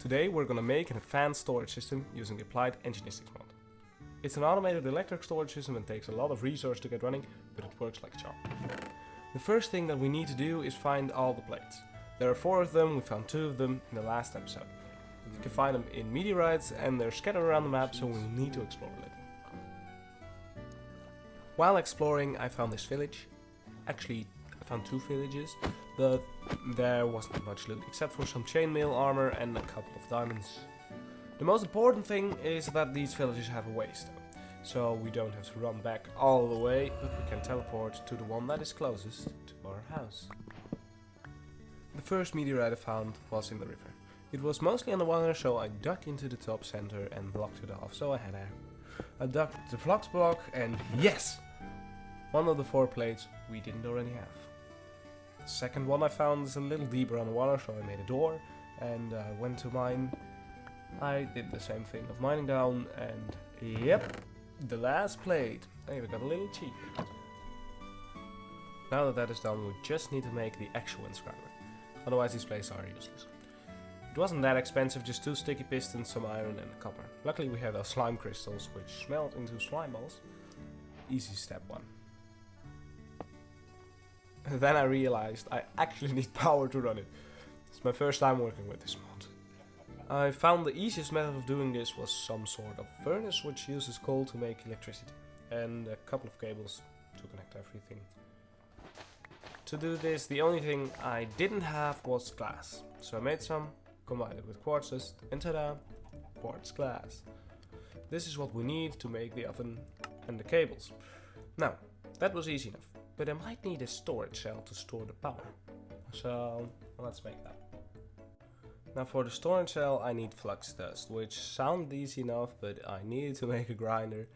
Today we're gonna make an advanced storage system using the applied engineistics mod. It's an automated electric storage system and takes a lot of resource to get running, but it works like a charm. The first thing that we need to do is find all the plates. There are 4 of them, we found 2 of them in the last episode. You can find them in meteorites and they're scattered around the map, so we need to explore a little. While exploring I found this village. Actually, I found 2 villages, but there wasn't much loot except for some chainmail armor and a couple of diamonds. The most important thing is that these villages have a waystone, so we don't have to run back all the way, but we can teleport to the one that is closest to our house. The first meteorite I found was in the river. It was mostly underwater, so I dug into the top center and blocked it off so I had air. I dug the flux block and yes! One of the 4 plates we didn't already have. The second one I found is a little deeper underwater, so I made a door and went to mine. I did the same thing of mining down and yep, the last plate. Hey, we got a little achievement. Now that is done, we just need to make the actual inscriber. Otherwise these plates are useless. It wasn't that expensive, just 2 sticky pistons, some iron and a copper. Luckily we had those slime crystals which smelt into slime balls. Easy step 1. And then I realized I actually need power to run it. It's my first time working with this mod. I found the easiest method of doing this was some sort of furnace which uses coal to make electricity. And a couple of cables to connect everything. To do this, the only thing I didn't have was glass. So I made some, combined it with quartzes, and ta-da! Quartz glass. This is what we need to make the oven and the cables. Now, that was easy enough. But I might need a storage cell to store the power. So let's make that. Now for the storage cell I need flux dust, which sounds easy enough, but I needed to make a grinder.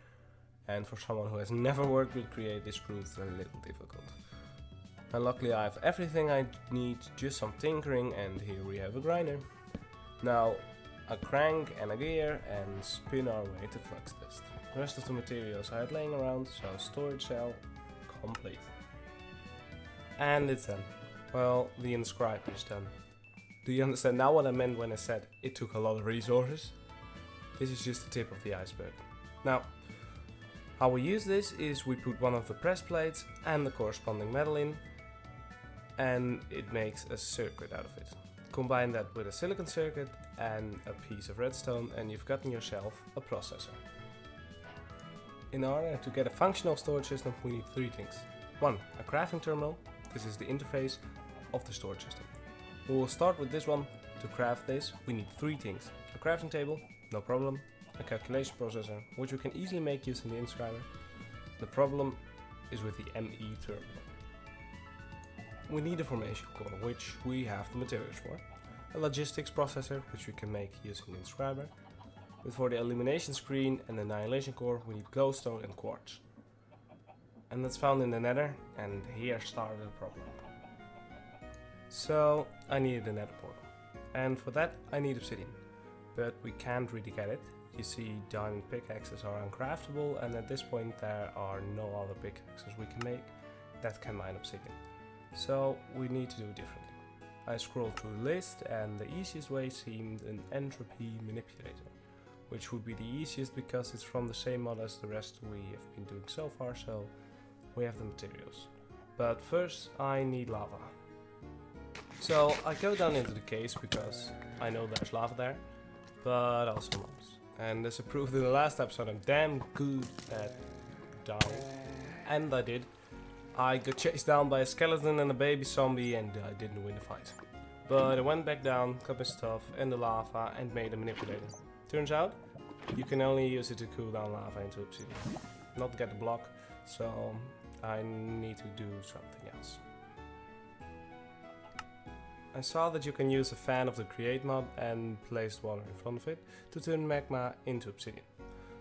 And for someone who has never worked with Create, this proved a little difficult. And luckily I have everything I need, just some tinkering, and here we have a grinder. Now a crank and a gear and spin our way to flux dust. The rest of the materials I had laying around, so storage cell complete. And it's done. Well, the inscriber is done. Do you understand now what I meant when I said it took a lot of resources? This is just the tip of the iceberg. Now, how we use this is we put one of the press plates and the corresponding metal in, and it makes a circuit out of it. Combine that with a silicon circuit and a piece of redstone and you've gotten yourself a processor. In order to get a functional storage system we need 3 things. 1. A crafting terminal. This is the interface of the storage system. We will start with this one. To craft this we need 3 things. A crafting table, no problem. A calculation processor, which we can easily make using the inscriber. The problem is with the ME terminal. We need a formation core, which we have the materials for. A logistics processor, which we can make using the inscriber. But for the illumination screen and annihilation core we need glowstone and quartz. And that's found in the nether, and here started the problem. So I needed a nether portal, and for that I need obsidian. But we can't really get it. You see diamond pickaxes are uncraftable, and at this point there are no other pickaxes we can make that can mine obsidian. So we need to do it differently. I scrolled through the list and the easiest way seemed an entropy manipulator, which would be the easiest because it's from the same mod as the rest we have been doing so far, so we have the materials. But first I need lava. So I go down into the caves because I know there's lava there, but also mobs. And as I proved in the last episode, I'm damn good at dying. And I did. I got chased down by a skeleton and a baby zombie and I didn't win the fight. But I went back down, got my stuff and the lava and made a manipulator. Turns out, you can only use it to cool down lava into obsidian. Not get the block, so I need to do something else. I saw that you can use a fan of the Create mod and placed water in front of it to turn magma into obsidian.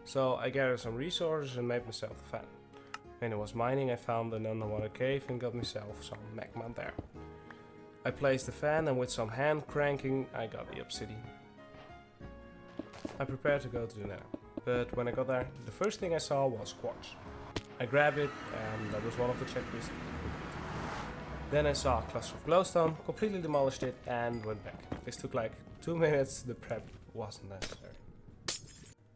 So I gathered some resources and made myself a fan. When I was mining I found an underwater cave and got myself some magma there. I placed the fan and with some hand cranking I got the obsidian. I prepared to go to the nether, but when I got there the first thing I saw was quartz. I grabbed it and that was one of the checklists. Then I saw a cluster of glowstone, completely demolished it and went back. This took like 2 minutes, the prep wasn't necessary.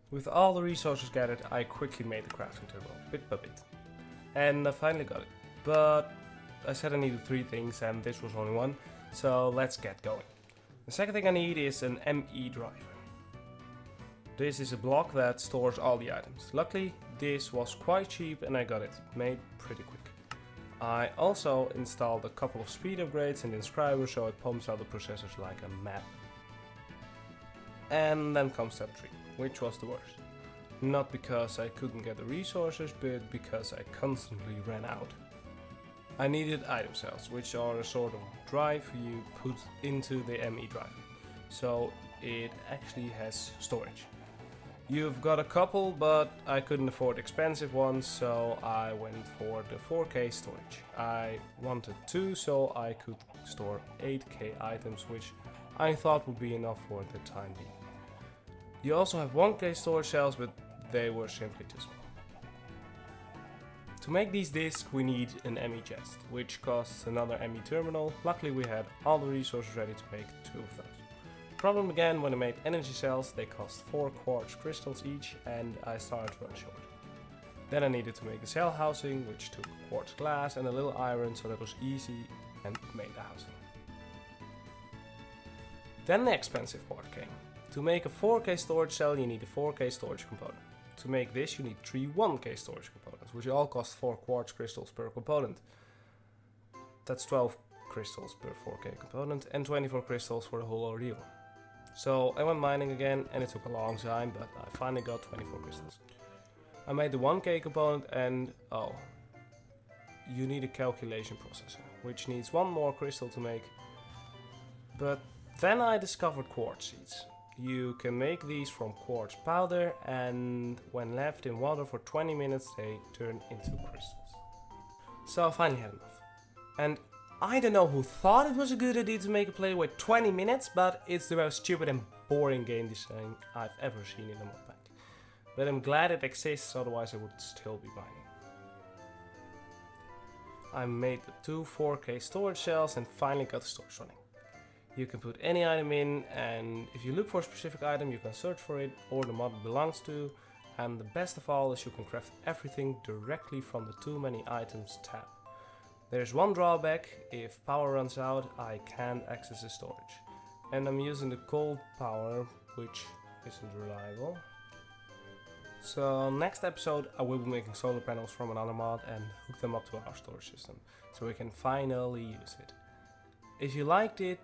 With all the resources gathered, I quickly made the crafting table, bit by bit. And I finally got it. But I said I needed 3 things and this was only 1, so let's get going. The second thing I need is an ME driver. This is a block that stores all the items. Luckily, this was quite cheap and I got it made pretty quick. I also installed a couple of speed upgrades in the inscriber so it pumps out the processors like a mad. And then comes step 3, which was the worst. Not because I couldn't get the resources, but because I constantly ran out. I needed item cells, which are a sort of drive you put into the ME driver. So it actually has storage. You've got a couple, but I couldn't afford expensive ones, so I went for the 4K storage. I wanted 2, so I could store 8K items, which I thought would be enough for the time being. You also have 1K storage cells, but they were simply too small. To make these disks we need an ME chest, which costs another ME terminal. Luckily we had all the resources ready to make 2 of those. The problem began when I made energy cells. They cost 4 quartz crystals each and I started to run short. Then I needed to make the cell housing, which took quartz glass and a little iron, so that was easy and made the housing. Then the expensive part came. To make a 4K storage cell you need a 4K storage component. To make this you need 3 1K storage components, which all cost 4 quartz crystals per component. That's 12 crystals per 4K component and 24 crystals for the whole ordeal. So I went mining again and it took a long time, but I finally got 24 crystals. I made the 1K component and you need a calculation processor, which needs 1 more crystal to make. But then I discovered quartz seeds. You can make these from quartz powder and when left in water for 20 minutes they turn into crystals. So I finally had enough. And I don't know who thought it was a good idea to make a play with 20 minutes, but it's the most stupid and boring game design I've ever seen in a modpack. But I'm glad it exists, otherwise I would still be mining. I made the 2 4K storage cells and finally got the storage running. You can put any item in, and if you look for a specific item you can search for it or the mod it belongs to, and the best of all is you can craft everything directly from the Too Many Items tab. There's one drawback: if power runs out I can't access the storage. And I'm using the cold power, which isn't reliable. So next episode I will be making solar panels from another mod and hook them up to our storage system, so we can finally use it. If you liked it,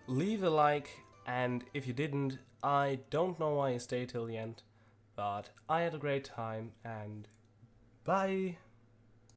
leave a like, and if you didn't, I don't know why you stayed till the end, but I had a great time and bye!